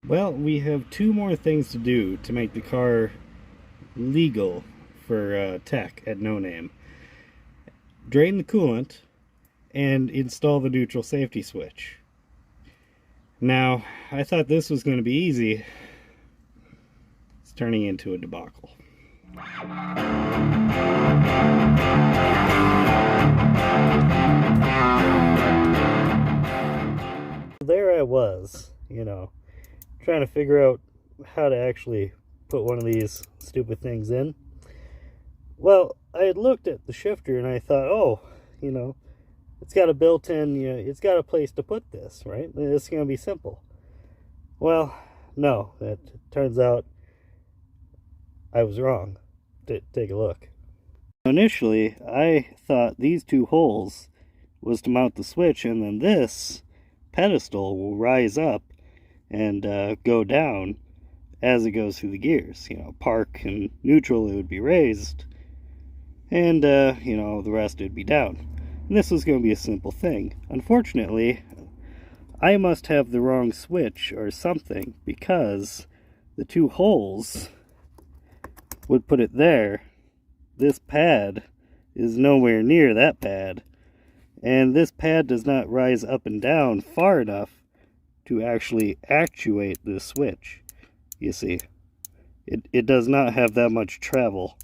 Well, we have two more things to do to make the car legal for tech at No Name. Drain the coolant and install the neutral safety switch. Now, I thought this was going to be easy. It's turning into a debacle. There I was, trying to figure out how to actually put one of these stupid things in. Well, I had looked at the shifter and I thought, oh, it's got a built-in, it's got a place to put this, right? It's going to be simple. Well, no, it turns out I was wrong. Take a look. Initially, I thought these two holes was to mount the switch, and then this pedestal will rise up and go down as it goes through the gears. Park and neutral, it would be raised, and the rest would be down. And this was going to be a simple thing. Unfortunately, I must have the wrong switch or something, because the two holes would put it there. This pad is nowhere near that pad, and this pad does not rise up and down far enough to actually actuate this switch. You see, it does not have that much travel.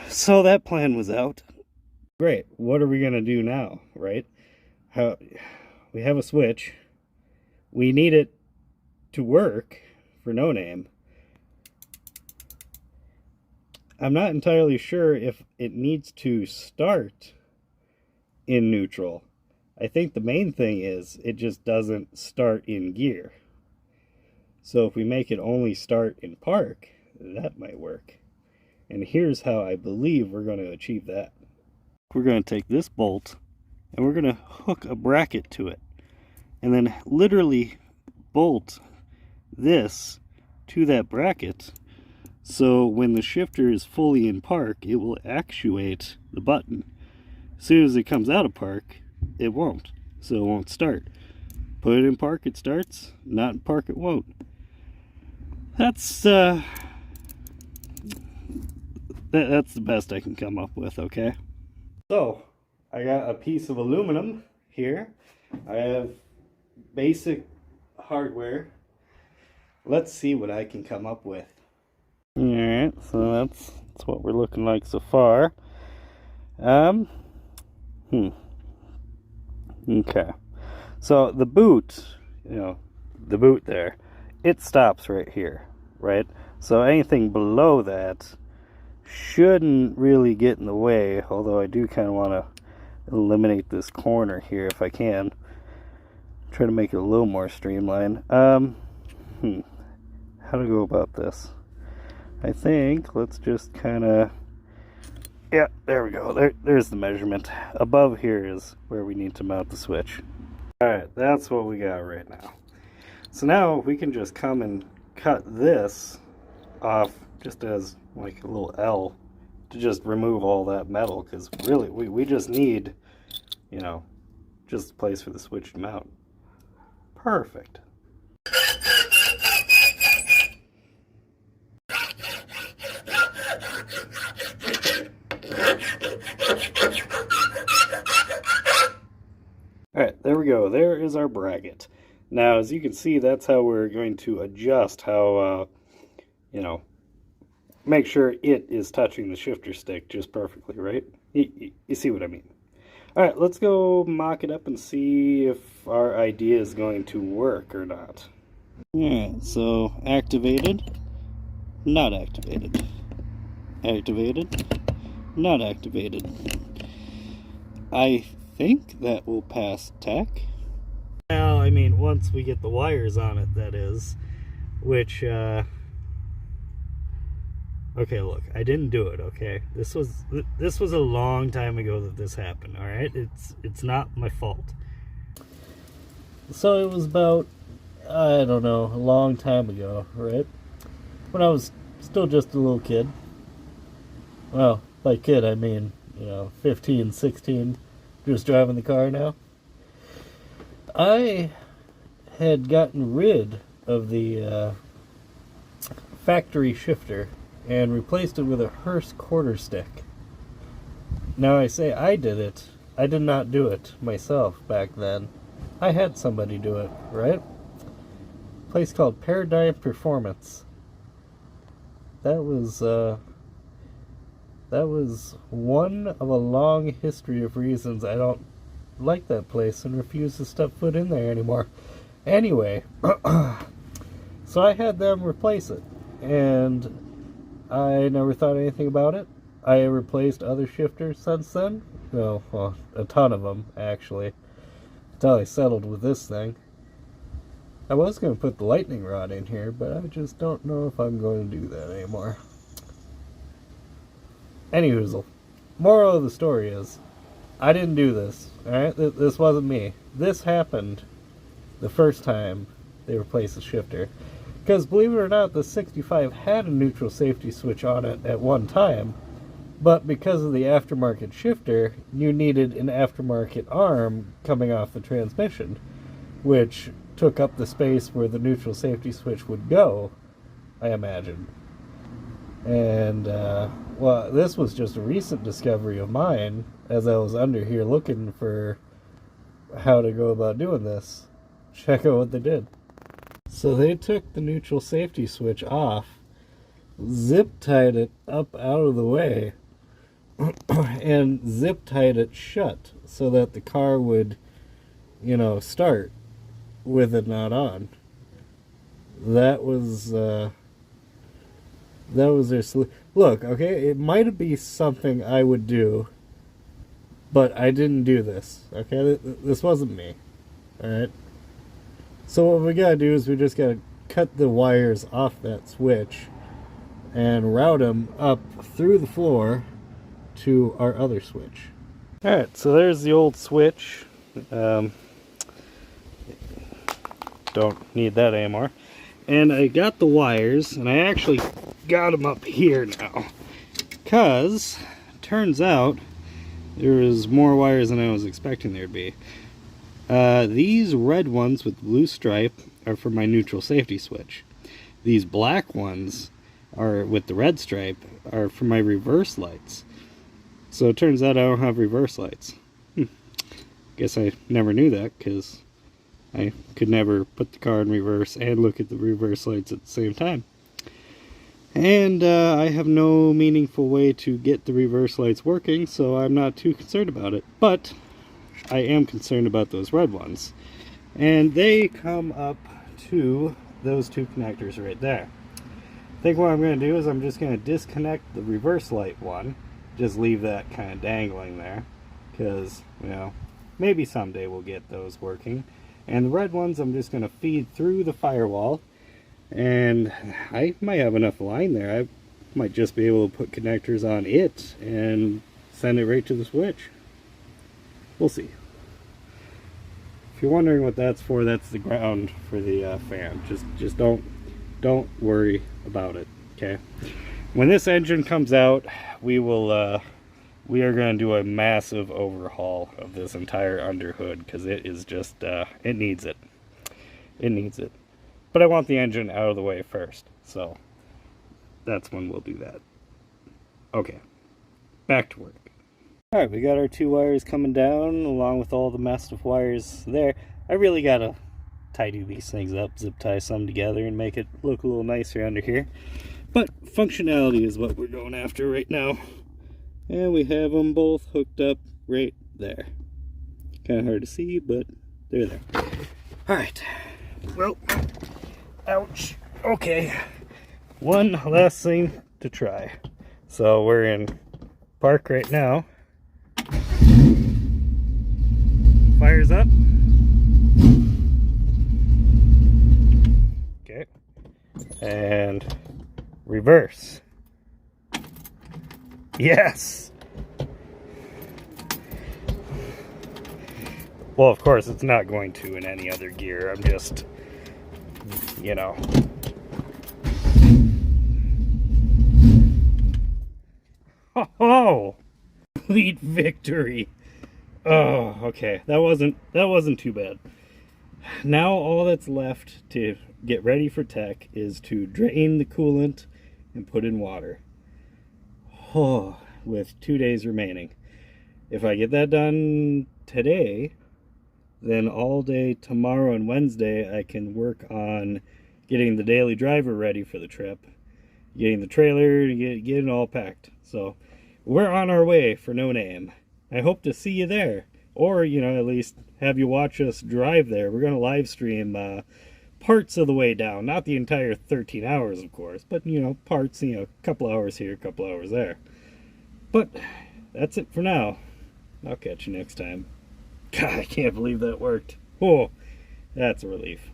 So that plan was out. Great, what are we going to do now, right? We have a switch. We need it to work for No Name. I'm not entirely sure if it needs to start in neutral. I think the main thing is it just doesn't start in gear. So if we make it only start in park, that might work. And here's how I believe we're going to achieve that. We're going to take this bolt and we're going to hook a bracket to it, and then literally bolt this to that bracket, so when the shifter is fully in park, it will actuate the button. As soon as it comes out of park, it won't, so it won't start. Put it in park, it starts. Not in park, it won't. That's the best I can come up with, okay? So, I got a piece of aluminum here. I have basic hardware. Let's see what I can come up with. Alright, so that's what we're looking like so far. Okay. So the boot, the boot there, it stops right here, right? So anything below that shouldn't really get in the way, although I do kind of want to eliminate this corner here if I can. Try to make it a little more streamlined. How to go about this? I think let's just kind of, yeah, there we go. There's the measurement. Above here is where we need to mount the switch. Alright, that's what we got right now. So now we can just come and cut this off just as like a little L to just remove all that metal, because really we just need, just a place for the switch to mount. Perfect. Alright, there we go. There is our bracket. Now, as you can see, that's how we're going to adjust how, make sure it is touching the shifter stick just perfectly, right? You see what I mean. Alright, let's go mock it up and see if our idea is going to work or not. Alright, so activated, not activated. Activated, not activated. I think that will pass tech. Well, I mean, once we get the wires on it, that is, which, okay, look, I didn't do it, okay? This was a long time ago that this happened, all right? It's not my fault. So it was about, I don't know, a long time ago, right? When I was still just a little kid. Well, by kid, I mean, 15, 16, just driving the car now. I had gotten rid of the factory shifter and replaced it with a Hurst quarter stick. Now I say I did it. I did not do it myself back then. I had somebody do it, right? A place called Paradigm Performance. That was one of a long history of reasons I don't like that place and refuse to step foot in there anymore. Anyway, so I had them replace it, and I never thought anything about it. I replaced other shifters since then. Well, a ton of them, actually, until I settled with this thing. I was going to put the lightning rod in here, but I just don't know if I'm going to do that anymore. Anyhoozle, moral of the story is, I didn't do this, alright? This wasn't me. This happened the first time they replaced the shifter. Because believe it or not, the 65 had a neutral safety switch on it at one time, but because of the aftermarket shifter, you needed an aftermarket arm coming off the transmission, which took up the space where the neutral safety switch would go, I imagine. And, well, this was just a recent discovery of mine as I was under here looking for how to go about doing this. Check out what they did. So they took the neutral safety switch off, zip-tied it up out of the way, and zip-tied it shut so that the car would, you know, start with it not on. That was their solution. Look, okay, it might be something I would do, but I didn't do this, okay? This wasn't me, alright? So what we gotta do is we just gotta cut the wires off that switch and route them up through the floor to our other switch. Alright, so there's the old switch. Don't need that anymore. And I got the wires, and I actually got them up here now, because turns out there was more wires than I was expecting there'd be. These red ones with blue stripe are for my neutral safety switch. These black ones are with the red stripe are for my reverse lights. So it turns out I don't have reverse lights. Guess I never knew that, because I could never put the car in reverse and look at the reverse lights at the same time. And I have no meaningful way to get the reverse lights working, so I'm not too concerned about it. But I am concerned about those red ones. And they come up to those two connectors right there. I think what I'm going to do is I'm just going to disconnect the reverse light one. Just leave that kind of dangling there. Because, you know, maybe someday we'll get those working. And the red ones I'm just going to feed through the firewall. And I might have enough line there. I might just be able to put connectors on it and send it right to the switch. We'll see. If you're wondering what that's for, that's the ground for the fan. Just don't worry about it, okay? When this engine comes out, we are going to do a massive overhaul of this entire underhood, because it is just it needs it. It needs it. But I want the engine out of the way first, so that's when we'll do that. Okay, back to work. Alright, we got our two wires coming down along with all the mess of wires there. I really gotta tidy these things up, zip tie some together and make it look a little nicer under here. But functionality is what we're going after right now. And we have them both hooked up right there. Kind of hard to see, but they're there. Alright, well, ouch. Okay, one last thing to try. So we're in park right now. Fires up. Okay. And reverse. Yes. Well, of course, it's not going to in any other gear. I'm just, you know. Oh! Complete victory. Oh, okay. That wasn't too bad. Now all that's left to get ready for tech is to drain the coolant and put in water. Oh, with 2 days remaining. If I get that done today, then all day tomorrow and Wednesday I can work on getting the daily driver ready for the trip, getting the trailer, getting it all packed. So we're on our way for No Name. I hope to see you there, or at least have you watch us drive there. We're going to live stream parts of the way down, not the entire 13 hours, of course, but parts, a couple hours here, a couple hours there. But that's it for now. I'll catch you next time. God, I can't believe that worked. Oh, that's a relief.